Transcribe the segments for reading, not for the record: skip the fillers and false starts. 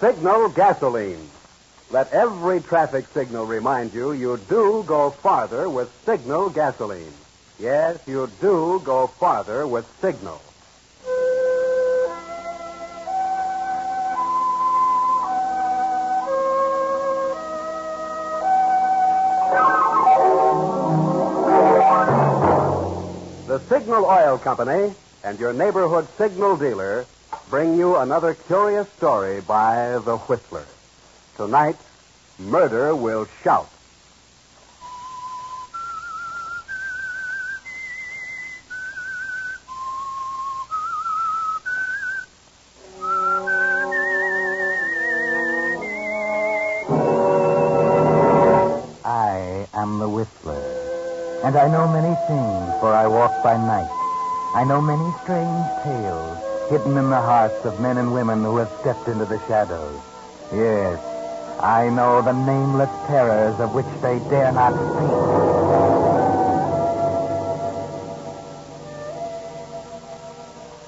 Signal gasoline. Let every traffic signal remind you do go farther with Signal gasoline. Yes, you do go farther with Signal. The Signal Oil Company and your neighborhood Signal dealer bring you another curious story by The Whistler. Tonight, murder will shout. I am the Whistler, and I know many things, for I walk by night. I know many strange tales hidden in the hearts of men and women who have stepped into the shadows. Yes, I know the nameless terrors of which they dare not speak.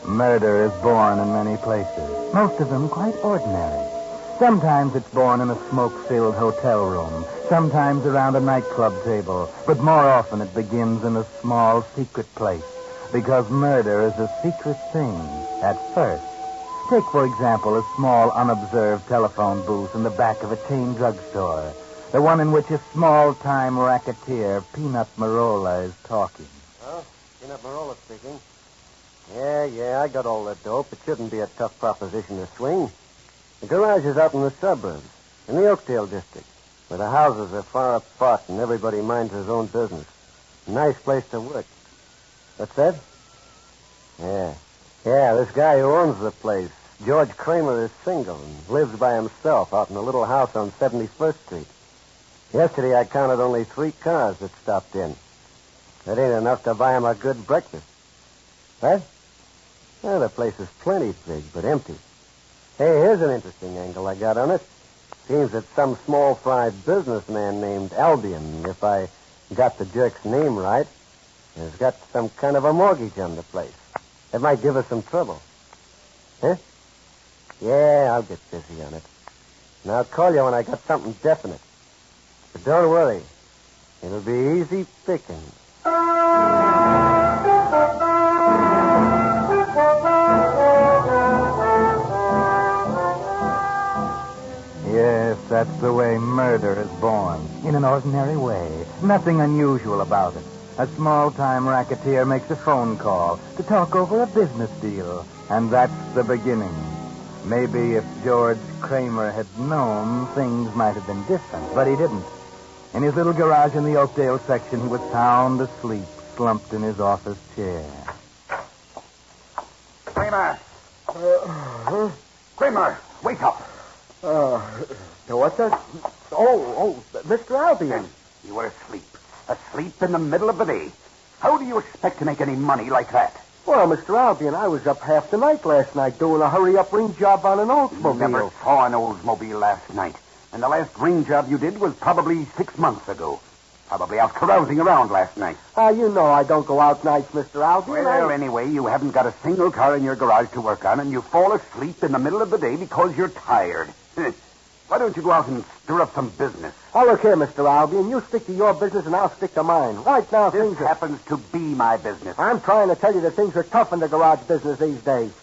Murder is born in many places, most of them quite ordinary. Sometimes it's born in a smoke-filled hotel room, sometimes around a nightclub table, but more often it begins in a small, secret place, because murder is a secret thing at first. Take, for example, a small, unobserved telephone booth in the back of a chain drugstore, the one in which a small-time racketeer, Peanut Marola, is talking. Oh, Peanut Marola speaking. Yeah, I got all that dope. It shouldn't be a tough proposition to swing. The garage is out in the suburbs, in the Oakdale district, where the houses are far apart and everybody minds his own business. Nice place to work. What's that? Yeah, this guy who owns the place, George Kramer, is single and lives by himself out in a little house on 71st Street. Yesterday I counted only 3 cars that stopped in. That ain't enough to buy him a good breakfast. What? Well, the place is plenty big, but empty. Hey, here's an interesting angle I got on it. Seems that some small-fry businessman named Albion, if I got the jerk's name right, has got some kind of a mortgage on the place. It might give us some trouble. Huh? Yeah, I'll get busy on it. And I'll call you when I got something definite. But don't worry. It'll be easy picking. Yes, that's the way murder is born. In an ordinary way. Nothing unusual about it. A small-time racketeer makes a phone call to talk over a business deal. And that's the beginning. Maybe if George Kramer had known, things might have been different. But he didn't. In his little garage in the Oakdale section, he was sound asleep, slumped in his office chair. Kramer! Kramer, wake up! What's that? Oh, Mr. Albion. You were asleep. Asleep in the middle of the day. How do you expect to make any money like that? Well, Mr. Albion, I was up half the night last night doing a hurry-up ring job on an Oldsmobile. You never saw an Oldsmobile last night. And the last ring job you did was probably 6 months ago. Probably out carousing around last night. You know I don't go out nights, Mr. Albion. Well, anyway, you haven't got a single car in your garage to work on, and you fall asleep in the middle of the day because you're tired. Why don't you go out and stir up some business? Oh, look here, Mr. Albion. You stick to your business and I'll stick to mine. Right now, This happens to be my business. I'm trying to tell you that things are tough in the garage business these days.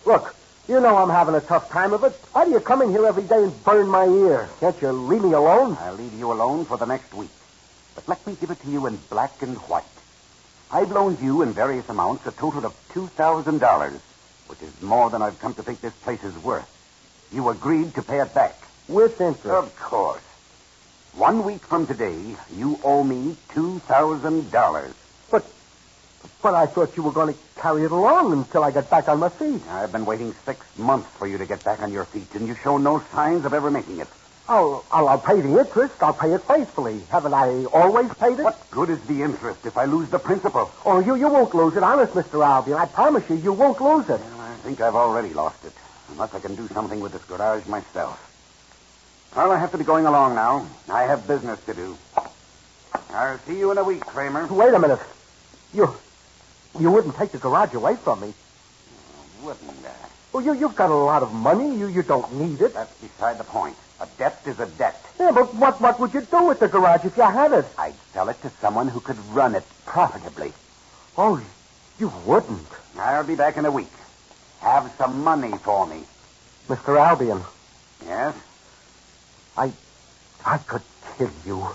Look, you know I'm having a tough time of it. Why do you come in here every day and burn my ear? Can't you leave me alone? I'll leave you alone for the next week. But let me give it to you in black and white. I've loaned you in various amounts a total of $2,000, which is more than I've come to think this place is worth. You agreed to pay it back. With interest. Of course. 1 week from today, you owe me $2,000. But I thought you were going to carry it along until I got back on my feet. I've been waiting 6 months for you to get back on your feet, and you show no signs of ever making it. I'll pay the interest. I'll pay it faithfully. Haven't I always paid it? What good is the interest if I lose the principal? Oh, you won't lose it. Honest, Mr. Albion. I promise you won't lose it. Well, I think I've already lost it, unless I can do something with this garage myself. Well, I have to be going along now. I have business to do. I'll see you in a week, Kramer. Wait a minute. You wouldn't take the garage away from me. Wouldn't I? Well, you've got a lot of money. You don't need it. That's beside the point. A debt is a debt. Yeah, but what would you do with the garage if you had it? I'd sell it to someone who could run it profitably. Oh, you wouldn't. I'll be back in a week. Have some money for me. Mr. Albion, Yes? I could kill you.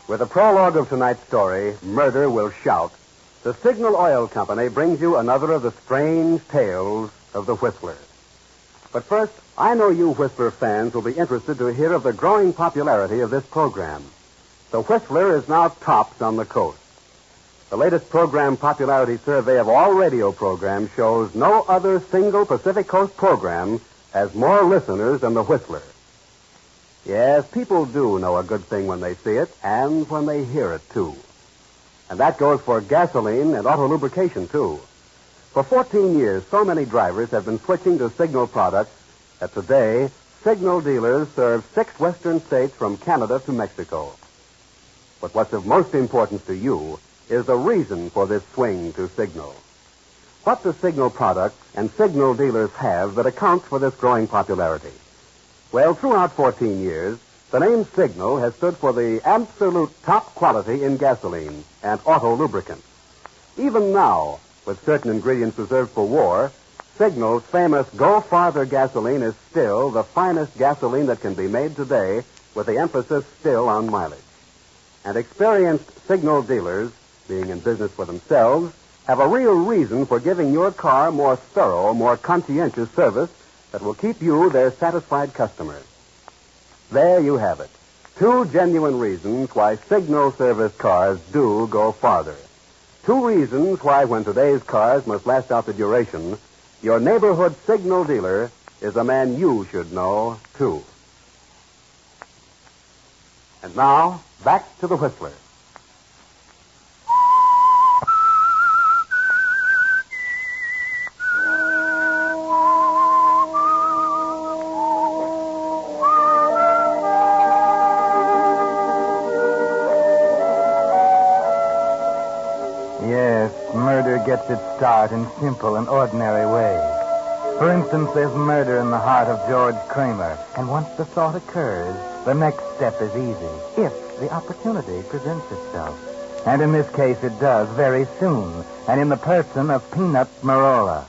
With the prologue of tonight's story, Murder Will Shout, the Signal Oil Company brings you another of the strange tales of the Whistler. But first, I know you Whistler fans will be interested to hear of the growing popularity of this program. The Whistler is now tops on the coast. The latest program popularity survey of all radio programs shows no other single Pacific Coast program has more listeners than the Whistler. Yes, people do know a good thing when they see it, and when they hear it, too. And that goes for gasoline and auto lubrication, too. For 14 years, so many drivers have been switching to Signal products that today, Signal dealers serve 6 western states from Canada to Mexico. But what's of most importance to you is the reason for this swing to Signal. What do Signal products and Signal dealers have that accounts for this growing popularity? Well, throughout 14 years, the name Signal has stood for the absolute top quality in gasoline and auto lubricants. Even now, with certain ingredients reserved for war, Signal's famous Go Farther gasoline is still the finest gasoline that can be made today, with the emphasis still on mileage. And experienced Signal dealers, being in business for themselves, have a real reason for giving your car more thorough, more conscientious service that will keep you their satisfied customer. There you have it. 2 genuine reasons why Signal service cars do go farther. 2 reasons why, when today's cars must last out the duration, your neighborhood Signal dealer is a man you should know, too. And now, back to the Whistler. Yes, murder gets its start in simple and ordinary ways. For instance, there's murder in the heart of George Kramer, and once the thought occurs, the next step is easy, if the opportunity presents itself. And in this case, it does very soon, and in the person of Peanut Marola.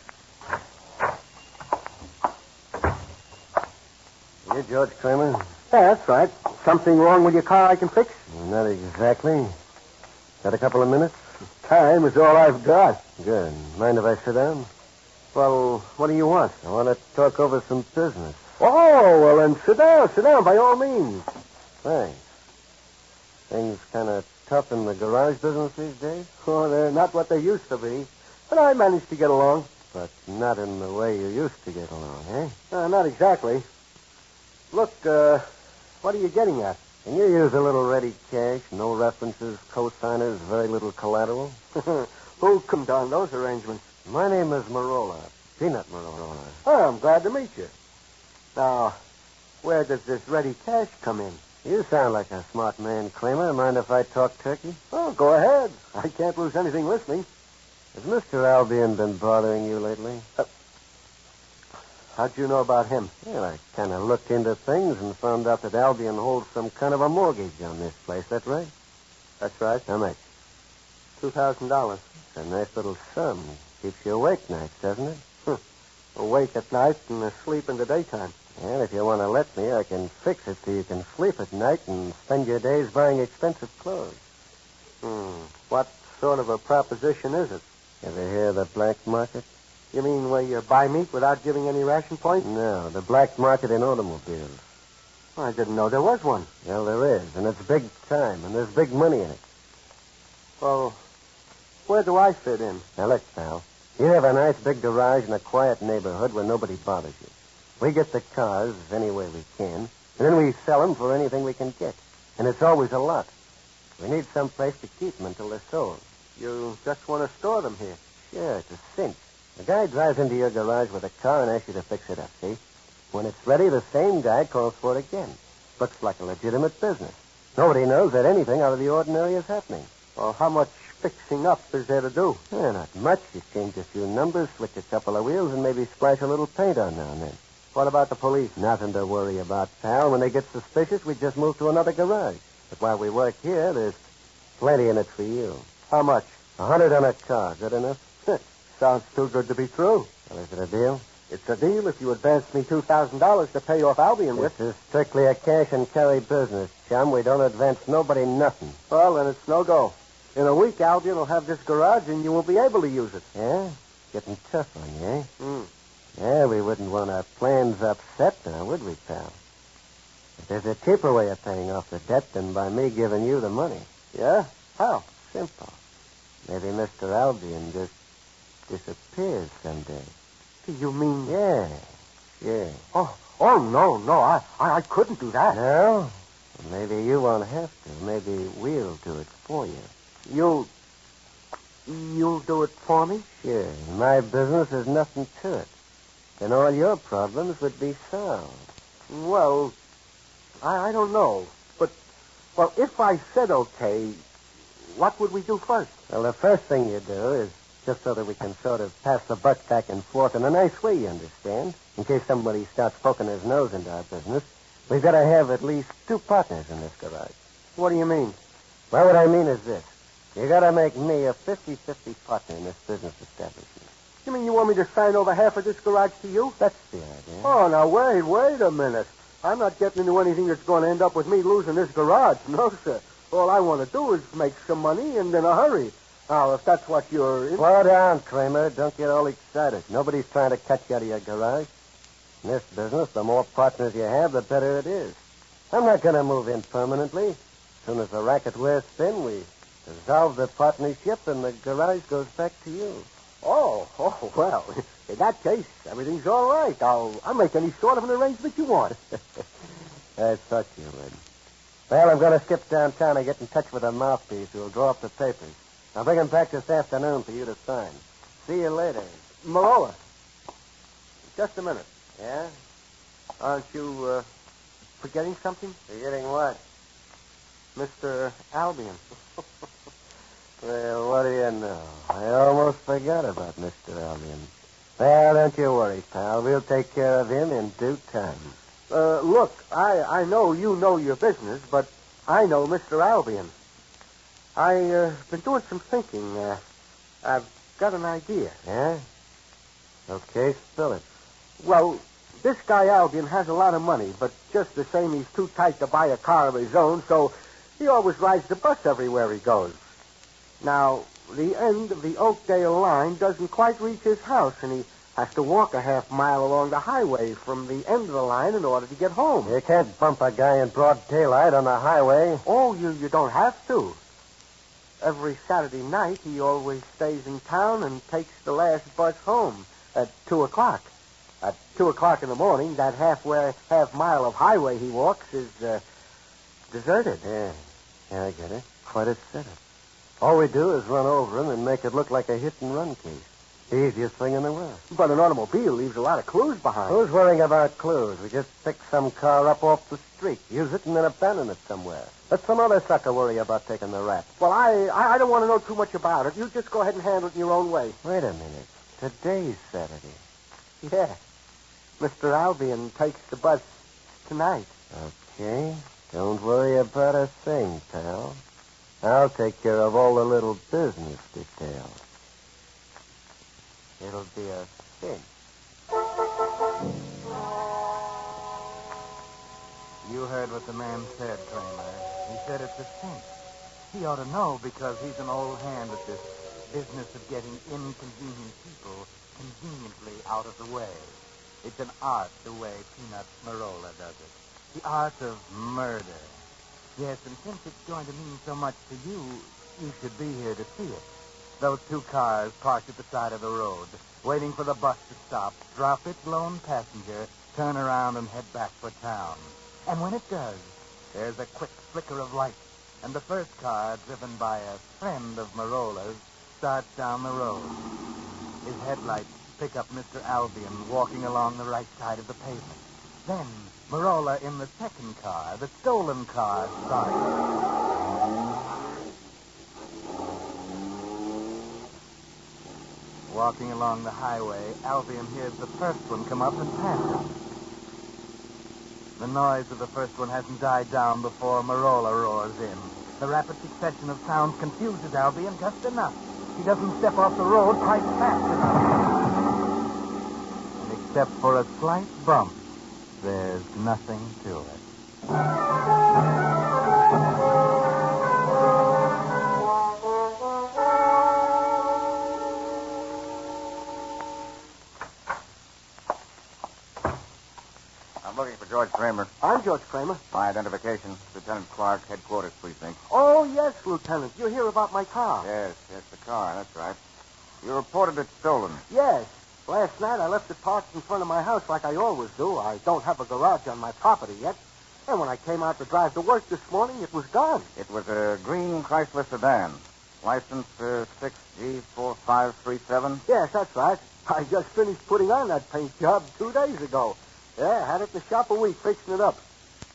You, George Kramer? Yeah, that's right. Something wrong with your car I can fix? Not exactly. Got a couple of minutes? Time is all I've got. Good. Mind if I sit down? Well, what do you want? I want to talk over some business. Oh, well, then sit down, by all means. Thanks. Things kind of tough in the garage business these days? Oh, they're not what they used to be. But I managed to get along. But not in the way you used to get along, eh? Not exactly. Look, what are you getting at? Can you use a little ready cash, no references, co-signers, very little collateral? Who couldn't on those arrangements? My name is Marola, Peanut Marola. Oh, I'm glad to meet you. Now, where does this ready cash come in? You sound like a smart man, Kramer. Mind if I talk turkey? Oh, go ahead. I can't lose anything listening. Has Mr. Albion been bothering you lately? How'd you know about him? Well, I kind of looked into things and found out that Albion holds some kind of a mortgage on this place. That right? That's right. How much? $2,000. It's a nice little sum. Keeps you awake nights, doesn't it? Awake at night and asleep in the daytime. And if you want to let me, I can fix it so you can sleep at night and spend your days buying expensive clothes. What sort of a proposition is it? Ever hear of the black market? You mean where you buy meat without giving any ration points? No, the black market in automobiles. I didn't know there was one. Well, there is, and it's big time, and there's big money in it. Well, where do I fit in? Now, look, pal. You have a nice big garage in a quiet neighborhood where nobody bothers you. We get the cars any way we can, and then we sell them for anything we can get. And it's always a lot. We need some place to keep them until they're sold. You just want to store them here? Sure, it's a cinch. The guy drives into your garage with a car and asks you to fix it up, see? When it's ready, the same guy calls for it again. Looks like a legitimate business. Nobody knows that anything out of the ordinary is happening. Well, how much fixing up is there to do? Not much. You change a few numbers, switch a couple of wheels, and maybe splash a little paint on now and then. What about the police? Nothing to worry about, pal. When they get suspicious, we just move to another garage. But while we work here, there's plenty in it for you. How much? $100 on a car. Good enough? Sounds too good to be true. Well, is it a deal? It's a deal if you advance me $2,000 to pay off Albion with. This is strictly a cash and carry business, chum. We don't advance nobody nothing. Well, then it's no go. In a week, Albion will have this garage, and you won't be able to use it. Yeah? Getting tough on you, eh? Yeah, we wouldn't want our plans upset now, would we, pal? But there's a cheaper way of paying off the debt than by me giving you the money. Yeah? How? Simple. Maybe Mr. Albion just disappears someday. Do you mean... Yeah. Oh, no. I couldn't do that. No? Well, maybe you won't have to. Maybe we'll do it for you. You'll do it for me? Sure. My business is nothing to it. Then all your problems would be solved. Well, I don't know. But, well, if I said okay, what would we do first? Well, the first thing you do is just so that we can sort of pass the buck back and forth in a nice way, you understand? In case somebody starts poking his nose into our business, we've got to have at least 2 partners in this garage. What do you mean? Well, what I mean is this. You got to make me a 50-50 partner in this business establishment. You mean you want me to sign over half of this garage to you? That's the idea. Oh, now, wait a minute. I'm not getting into anything that's going to end up with me losing this garage. No, sir. All I want to do is make some money and in a hurry. Now, if that's what you're... Slow down, Kramer. Don't get all excited. Nobody's trying to cut you out of your garage. In this business, the more partners you have, the better it is. I'm not going to move in permanently. As soon as the racket wears thin, we dissolve the partnership and the garage goes back to you. Oh, well, in that case, everything's all right. I'll make any sort of an arrangement you want. I thought you would. Well, I'm going to skip downtown and get in touch with a mouthpiece who'll draw up the papers. I'll bring them back this afternoon for you to sign. See you later. Marola. Just a minute. Yeah? Aren't you, forgetting something? Forgetting what? Mr. Albion. Well, what do you know? I almost forgot about Mr. Albion. Well, don't you worry, pal. We'll take care of him in due time. Look, I know you know your business, but I know Mr. Albion. I've been doing some thinking. I've got an idea. Yeah? Okay, spill it. Well, this guy Albion has a lot of money, but just the same, he's too tight to buy a car of his own, so he always rides the bus everywhere he goes. Now, the end of the Oakdale line doesn't quite reach his house, and he has to walk a half mile along the highway from the end of the line in order to get home. You can't bump a guy in broad daylight on the highway. Oh, you don't have to. Every Saturday night, he always stays in town and takes the last bus home at 2 o'clock. At 2 o'clock in the morning, that half mile of highway he walks is deserted. Yeah, I get it. Quite a setup. All we do is run over him and make it look like a hit-and-run case. The easiest thing in the world. But an automobile leaves a lot of clues behind. Who's worrying about clues? We just pick some car up off the street, use it, and then abandon it somewhere. Let some other sucker worry about taking the rap. Well, I don't want to know too much about it. You just go ahead and handle it in your own way. Wait a minute. Today's Saturday. Yeah. Mr. Albion takes the bus tonight. Okay. Don't worry about a thing, pal. I'll take care of all the little business details. It'll be a cinch. You heard what the man said, Kramer. He said it's a cinch. He ought to know because he's an old hand at this business of getting inconvenient people conveniently out of the way. It's an art the way Peanut Marola does it. The art of murder. Yes, and since it's going to mean so much to you, you should be here to see it. Those 2 cars parked at the side of the road, waiting for the bus to stop, drop its lone passenger, turn around and head back for town. And when it does, there's a quick flicker of light, and the first car, driven by a friend of Marola's, starts down the road. His headlights pick up Mr. Albion walking along the right side of the pavement. Then Marola in the second car, the stolen car, starts. Walking along the highway, Albion hears the first one come up and pass him. The noise of the first one hasn't died down before Marola roars in. The rapid succession of sounds confuses Albion just enough. He doesn't step off the road quite fast enough. And except for a slight bump, there's nothing to it. I'm looking for George Kramer. I'm George Kramer. My identification, Lieutenant Clark, headquarters precinct. Oh, yes, Lieutenant. You hear about my car? Yes, the car, that's right. You reported it stolen. Yes. Last night I left it parked in front of my house like I always do. I don't have a garage on my property yet. And when I came out to drive to work this morning, it was gone. It was a green Chrysler sedan. License 6G4537. Yes, that's right. I just finished putting on that paint job 2 days ago. Yeah, had it in the shop a week fixing it up.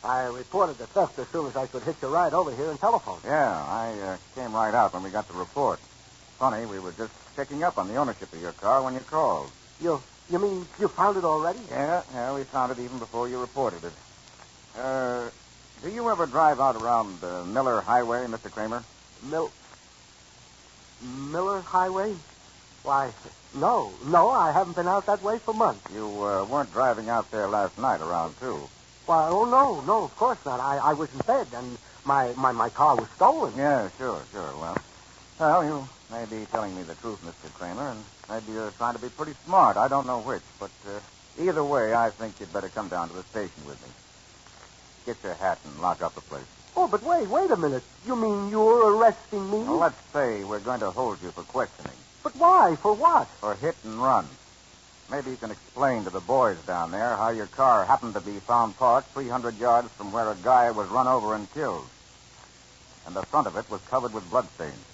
I reported the theft as soon as I could hitch a ride over here and telephone. Yeah, I came right out when we got the report. Funny, we were just checking up on the ownership of your car when you called. You mean you found it already? Yeah, we found it even before you reported it. Do you ever drive out around Miller Highway, Mr. Kramer? Miller Highway? Why, no, I haven't been out that way for months. You weren't driving out there last night around 2. Why, no, of course not. I was in bed, and my car was stolen. Yeah, sure. Well, you may be telling me the truth, Mr. Kramer, and maybe you're trying to be pretty smart. I don't know which, but either way, I think you'd better come down to the station with me. Get your hat and lock up the place. Oh, but wait a minute. You mean you're arresting me? Well, let's say we're going to hold you for questioning. But why? For what? For hit and run. Maybe you can explain to the boys down there how your car happened to be found parked 300 yards from where a guy was run over and killed. And the front of it was covered with bloodstains.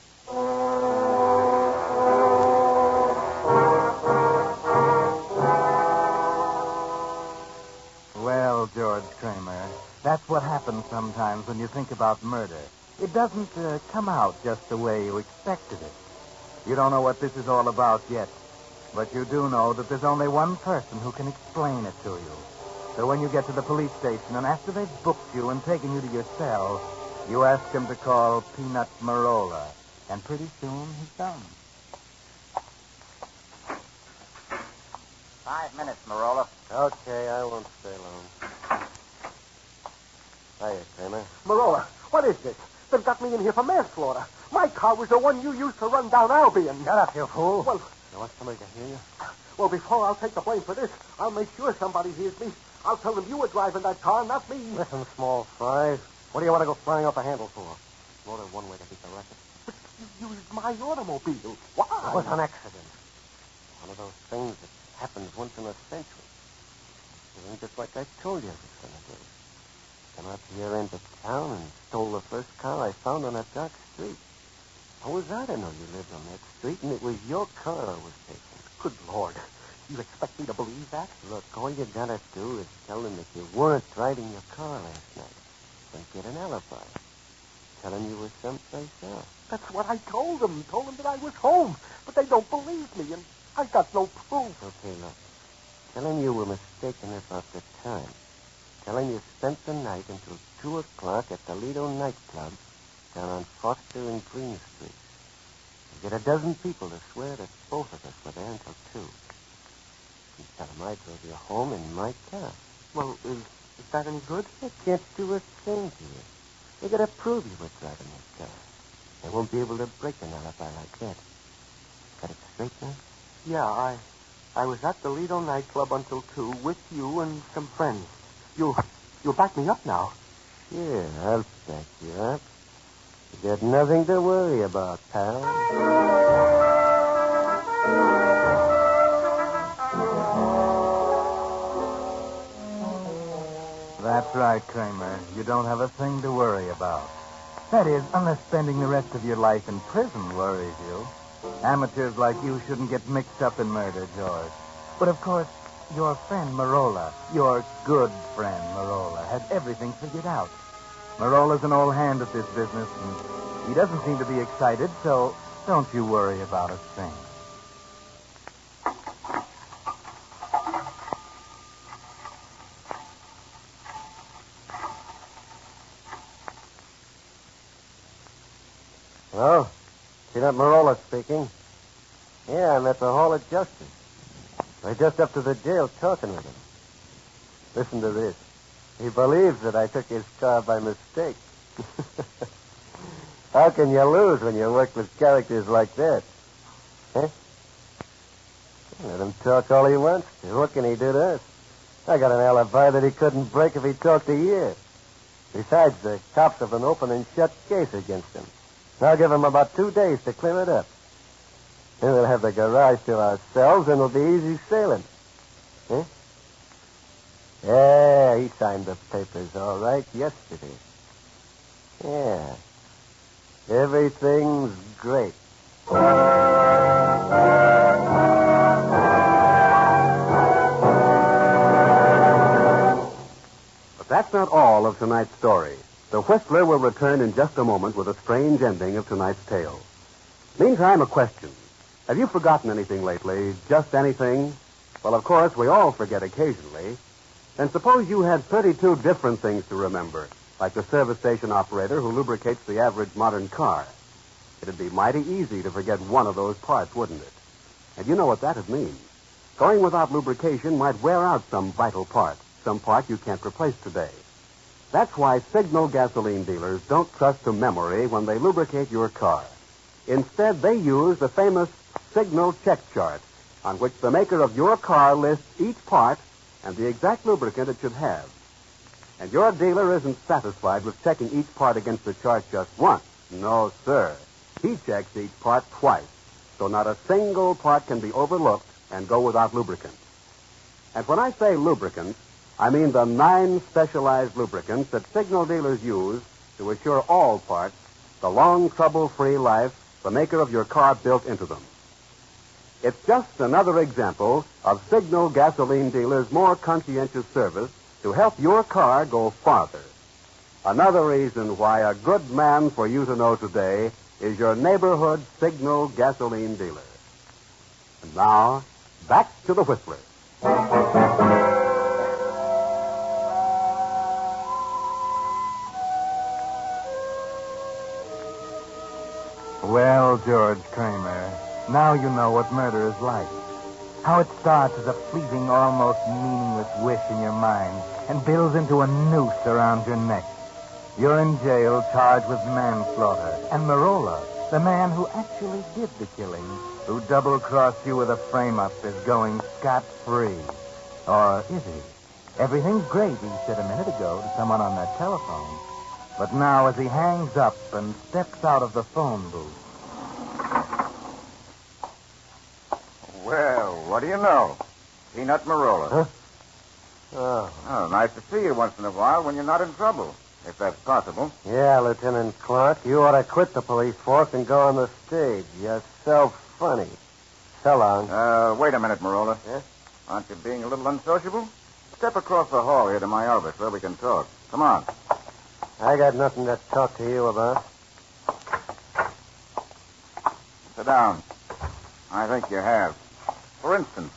Well, George Kramer, that's what happens sometimes when you think about murder. It doesn't come out just the way you expected it. You don't know what this is all about yet, but you do know that there's only one person who can explain it to you. So when you get to the police station and after they've booked you and taken you to your cell, you ask them to call Peanut Marola, and pretty soon he's done. 5 minutes, Marola. Okay, I won't stay long. Hiya, Kramer. Marola, what is this? They've got me in here for manslaughter. My car was the one you used to run down Albion. Shut up, you fool. Well, You want somebody to hear you? Well, before I'll take the blame for this, I'll make sure somebody hears me. I'll tell them you were driving that car, not me. Listen, small fry. What do you want to go flying off the handle for? More than one way to beat the racket. But you used my automobile. Why? It was an accident. One of those things that happens once in a century. It ain't just like I told you it was going to do. Come up here into town and stole the first car I found on that dark street. How was I to know you lived on that street and it was your car I was taking? Good Lord. You expect me to believe that? Look, all you gotta do is tell them that you weren't driving your car last night. And get an alibi. Tell them you were someplace else. That's what I told them. Told them that I was home. But they don't believe me, and I got no proof. Okay, look. Tell them you were mistaken about the time. Tell them you spent the night until 2 o'clock at the Lido nightclub down on Foster and Green Street. You get a dozen people to swear that both of us were there until 2. You tell them I drove you home in my car. Well, is that any good? They can't do a thing to you. They gotta prove you were driving that car. They won't be able to break an alibi like that. Got it straight now? Yeah, I was at the Lido nightclub until 2 with you and some friends. You'll back me up now. Yeah, I'll back you up. You got nothing to worry about, pal. That's right, Kramer. You don't have a thing to worry about. That is, unless spending the rest of your life in prison worries you. Amateurs like you shouldn't get mixed up in murder, George. But, of course, Your friend Marola, your good friend Marola, has everything figured out. Marola's an old hand at this business, and he doesn't seem to be excited, so don't you worry about a thing. Hello? Lieutenant Marola speaking. Yeah, I'm at the Hall of Justice. I just up to the jail talking with him. Listen to this. He believes that I took his car by mistake. How can you lose when you work with characters like that? Huh? Let him talk all he wants to. What can he do to us? I got an alibi that he couldn't break if he talked a year. Besides, the cops have an open and shut case against him. I'll give him about 2 days to clear it up. Then we'll have the garage to ourselves, and it'll be easy sailing. Huh? Yeah, he signed the papers all right yesterday. Yeah. Everything's great. But that's not all of tonight's story. The Whistler will return in just a moment with a strange ending of tonight's tale. Meantime, a question. Have you forgotten anything lately? Just anything? Well, of course, we all forget occasionally. And suppose you had 32 different things to remember, like the service station operator who lubricates the average modern car. It'd be mighty easy to forget one of those parts, wouldn't it? And you know what that'd mean. Going without lubrication might wear out some vital part, some part you can't replace today. That's why Signal gasoline dealers don't trust to memory when they lubricate your car. Instead, they use the famous Signal check chart, on which the maker of your car lists each part and the exact lubricant it should have. And your dealer isn't satisfied with checking each part against the chart just once. No, sir. He checks each part twice, so not a single part can be overlooked and go without lubricant. And when I say lubricant, I mean the 9 specialized lubricants that Signal dealers use to assure all parts the long, trouble-free life the maker of your car built into them. It's just another example of Signal gasoline dealers' more conscientious service to help your car go farther. Another reason why a good man for you to know today is your neighborhood Signal gasoline dealer. And now, back to the Whistler. Well, George Kramer, now you know what murder is like. How it starts as a fleeting, almost meaningless wish in your mind and builds into a noose around your neck. You're in jail charged with manslaughter. And Marola, the man who actually did the killing, who double-crossed you with a frame-up, is going scot-free. Or is he? Everything's great, he said a minute ago to someone on that telephone. But now, as he hangs up and steps out of the phone booth... Well, what do you know? Peanut Marola. Huh? Oh, nice to see you once in a while when you're not in trouble, if that's possible. Yeah, Lieutenant Clark, you ought to quit the police force and go on the stage. You're so funny. So long. Wait a minute, Marola. Yeah? Aren't you being a little unsociable? Step across the hall here to my office where we can talk. Come on. I got nothing to talk to you about. Sit down. I think you have. For instance,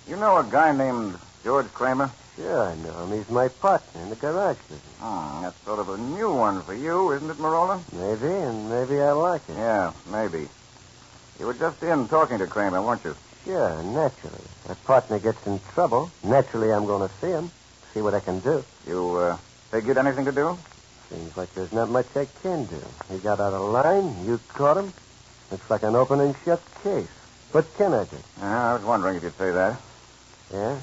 you know a guy named George Kramer? Sure, I know him. He's my partner in the garage business. That's sort of a new one for you, isn't it, Marola? Maybe, and maybe I like it. Yeah, maybe. You were just in talking to Kramer, weren't you? Sure, naturally. My partner gets in trouble. Naturally, I'm going to see him, see what I can do. You, figured anything to do? Seems like there's not much I can do. He got out of line. You caught him. Looks like an open and shut case. What can I do? I was wondering if you'd say that. Yeah?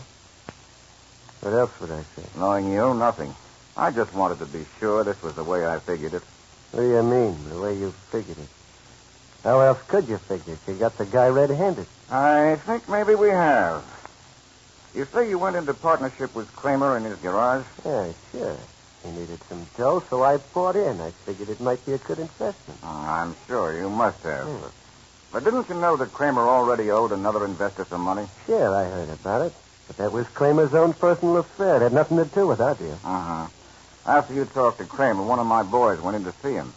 What else would I say? Knowing you, nothing. I just wanted to be sure this was the way I figured it. What do you mean, the way you figured it? How else could you figure it? You got the guy red-handed. I think maybe we have. You say you went into partnership with Kramer in his garage? Yeah, sure. He needed some dough, so I poured in. I figured it might be a good investment. I'm sure you must have. But didn't you know that Kramer already owed another investor some money? Sure, I heard about it. But that was Kramer's own personal affair. It had nothing to do with our deal. Uh-huh. After you talked to Kramer, one of my boys went in to see him.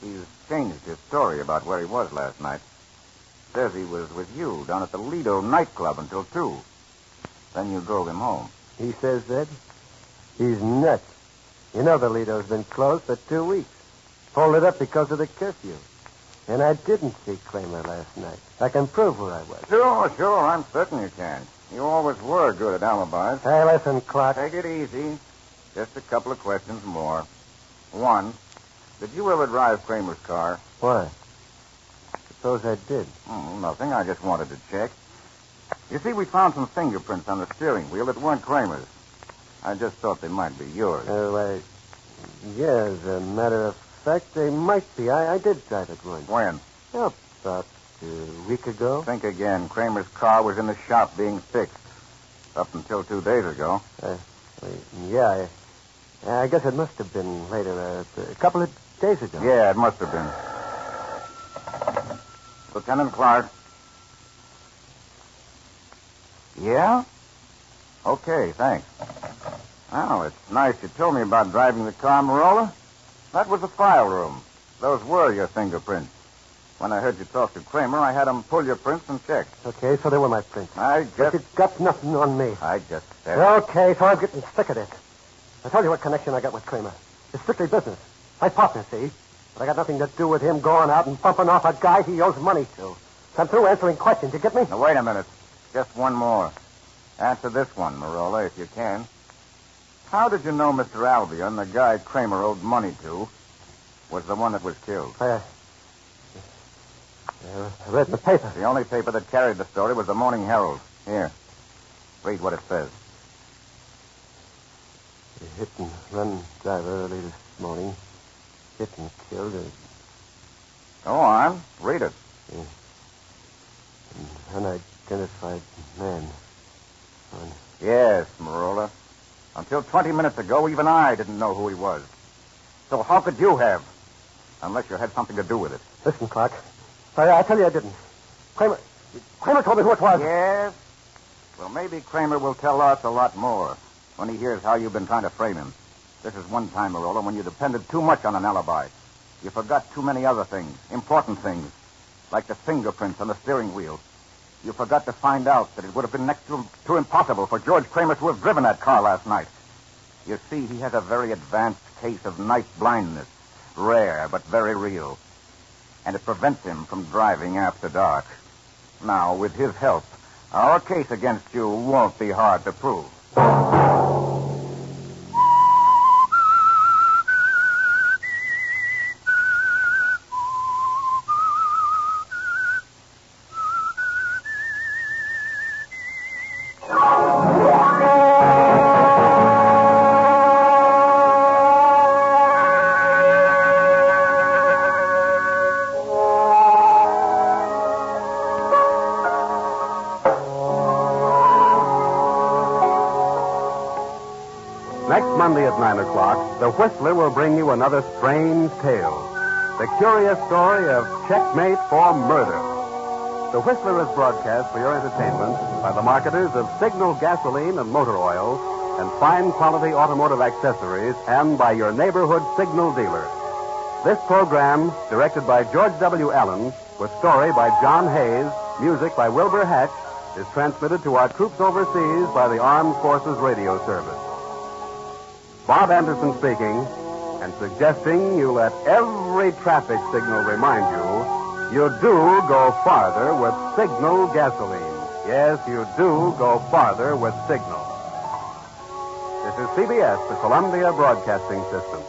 He's changed his story about where he was last night. Says he was with you down at the Lido nightclub until 2. Then you drove him home. He says that? He's nuts. You know the Lido's been closed for 2 weeks. Folded up because of the curfew. And I didn't see Kramer last night. I can prove where I was. Sure. I'm certain you can. You always were good at alibis. Hey, listen, Clark. Take it easy. Just a couple of questions more. 1, did you ever drive Kramer's car? Why? Suppose I did. Oh, nothing. I just wanted to check. You see, we found some fingerprints on the steering wheel that weren't Kramer's. I just thought they might be yours. Yeah, as a matter of fact, they might be. I did drive it once. When? Oh, about a week ago. Think again. Kramer's car was in the shop being fixed. Up until 2 days ago. Yeah, I guess it must have been later, a couple of days ago. Yeah, it must have been. Lieutenant Clark. Yeah? Okay, thanks. Oh, it's nice you told me about driving the car, Marola. That was the file room. Those were your fingerprints. When I heard you talk to Kramer, I had him pull your prints and check. Okay, so they were my prints. But But it's got nothing on me. I just said... Okay, so I'm getting sick of this. I told you what connection I got with Kramer. It's strictly business. My partner, see? But I got nothing to do with him going out and bumping off a guy he owes money to. I'm through answering questions. You get me? Now, wait a minute. Just one more. Answer this one, Marola, if you can. How did you know Mr. Albion, the guy Kramer owed money to, was the one that was killed? I read in the paper. The only paper that carried the story was the Morning Herald. Here. Read what it says. A hit and run driver early this morning. Hit and killed a... Go on. Read it. An unidentified man. Yes, Marola. Until 20 minutes ago, even I didn't know who he was. So how could you have? Unless you had something to do with it. Listen, Clark. I tell you I didn't. Kramer told me who it was. Yes? Well, maybe Kramer will tell us a lot more when he hears how you've been trying to frame him. This is one time, Marola, when you depended too much on an alibi. You forgot too many other things, important things, like the fingerprints on the steering wheel. You forgot to find out that it would have been next to impossible for George Kramer to have driven that car last night. You see, he has a very advanced case of night blindness, rare but very real. And it prevents him from driving after dark. Now, with his help, our case against you won't be hard to prove. Next Monday at 9 o'clock, The Whistler will bring you another strange tale. The curious story of checkmate for murder. The Whistler is broadcast for your entertainment by the marketers of Signal gasoline and motor oil and fine quality automotive accessories and by your neighborhood Signal dealer. This program, directed by George W. Allen, with story by John Hayes, music by Wilbur Hatch, is transmitted to our troops overseas by the Armed Forces Radio Service. Bob Anderson speaking, and suggesting you let every traffic signal remind you do go farther with Signal gasoline. Yes, you do go farther with Signal. This is CBS, the Columbia Broadcasting System.